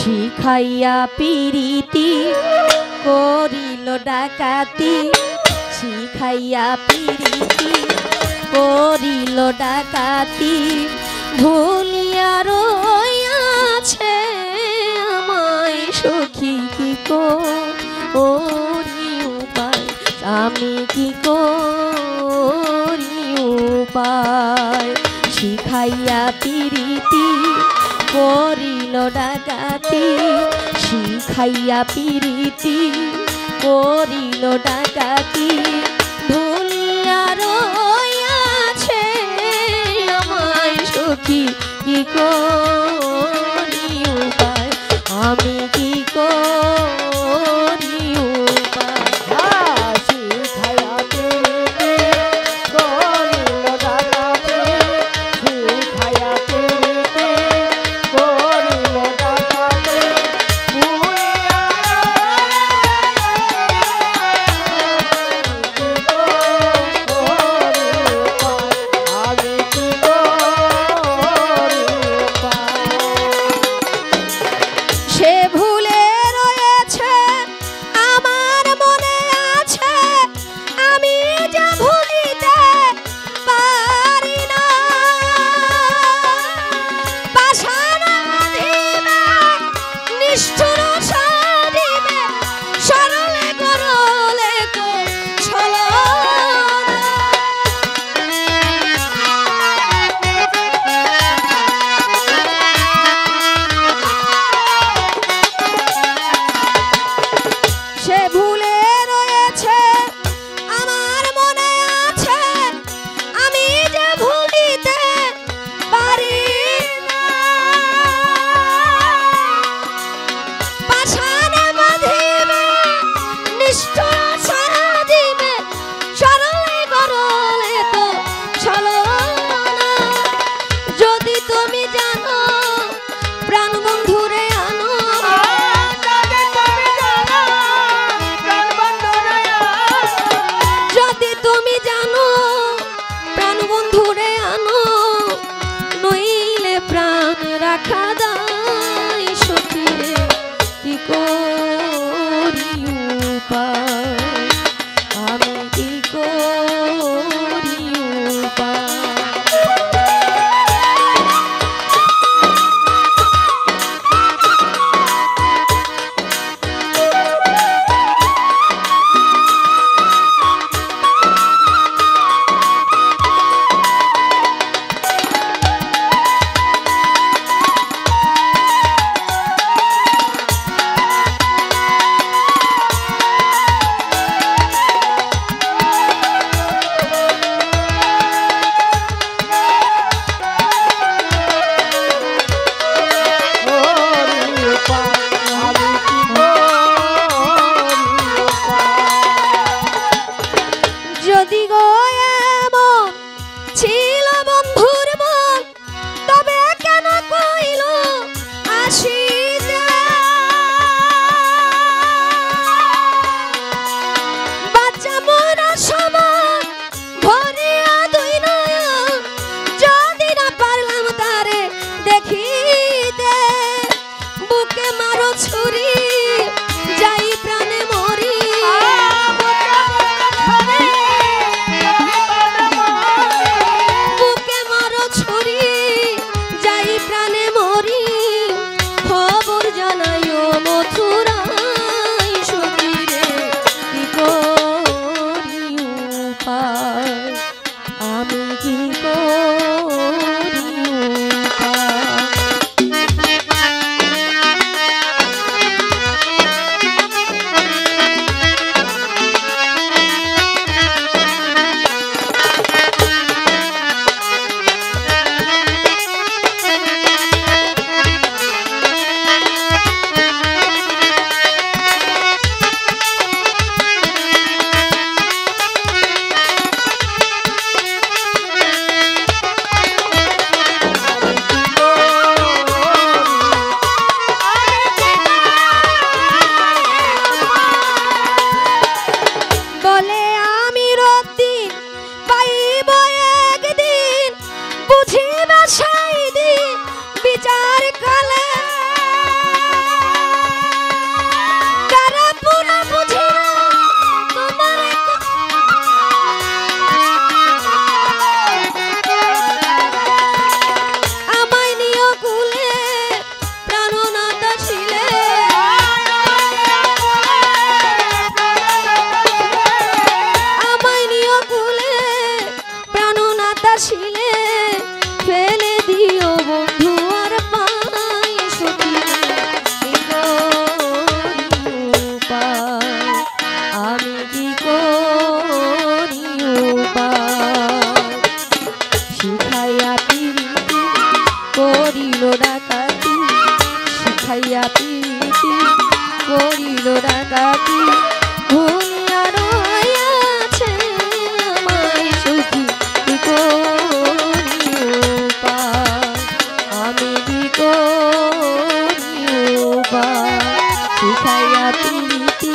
শিখাইয়া পিরিতি করিল ডাকাতি শিখাইয়া পিরিতি করিল ডাকাতি ভুলিয়া রইয়াছে আমায় সখী কি করি উপায় আমি কি করি উপায় শিখাইয়া পিরিতি করিল ডাকাতি শিখাইয়া পিরিতি করিল ডাকাতি ভুলিয়া রইয়াছে আমায় সখী কি করি উপায় আমি কি করি উপায় শিখাইয়া পিরিতি করিল ডাকাতি শিখাইয়া পিরিতি করিল ডাকাতি আমি কি করি সে ভুলে রয়েছে আমার মনে আছে আমি যা ভুলিতে পারি না পাষাণ বাঁধিবে নিষ্ঠুর সাধিবে সরলে করলে তো ছলনা শিখাইয়া প্রীতি করিল ডাকাতি ভুলিয়া রহিয়াছে আমায় সুখী কি করি উপায় আমি কি করি উপায় শিখাইয়া প্রীতি